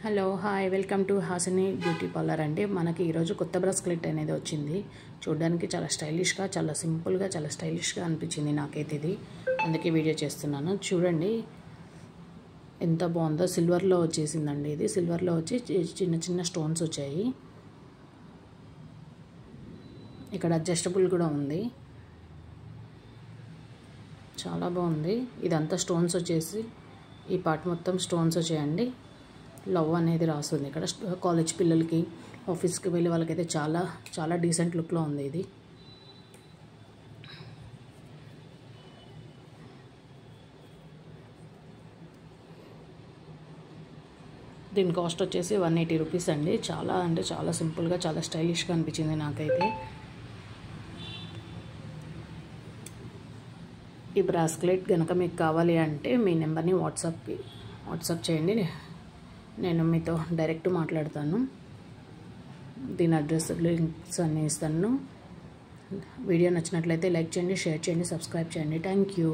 Hello hi welcome to Hasini beauty parlour అండి. మనకి ఈరోజు కొత్త బ్రాస్లెట్ అనేది వచ్చింది. చూడడానికి చాలా స్టైలిష్గా, చాలా సింపుల్గా, చాలా స్టైలిష్గా అనిపించింది నాకైతే ఇది. అందుకే వీడియో చేస్తున్నాను. చూడండి ఎంత బాగుందో. సిల్వర్లో వచ్చేసిందండి ఇది. సిల్వర్లో వచ్చి చిన్న చిన్న స్టోన్స్ వచ్చాయి. ఇక్కడ అడ్జస్టబుల్ కూడా ఉంది. చాలా బాగుంది. ఇదంతా స్టోన్స్ వచ్చేసి ఈ పార్ట్ మొత్తం స్టోన్స్ వచ్చాయండి. లవ్ అనేది రాస్తుంది ఇక్కడ. కాలేజ్ పిల్లలకి, ఆఫీస్కి వెళ్ళే వాళ్ళకైతే చాలా చాలా డీసెంట్ లుక్లో ఉంది ఇది. దీని కాస్ట్ వచ్చేసి 180 రూపీస్ అండి. చాలా అంటే చాలా సింపుల్గా, చాలా స్టైలిష్గా అనిపించింది నాకైతే. ఈ బ్రాస్లెట్ కనుక మీకు కావాలి అంటే మీ నెంబర్ని వాట్సాప్ చేయండి. నేను మీతో డైరెక్ట్ మాట్లాడతాను. దీని అడ్రస్, లింక్స్ అన్నీ ఇస్తాను. వీడియో నచ్చినట్లయితే లైక్ చేయండి, షేర్ చేయండి, సబ్స్క్రైబ్ చేయండి. Thank you.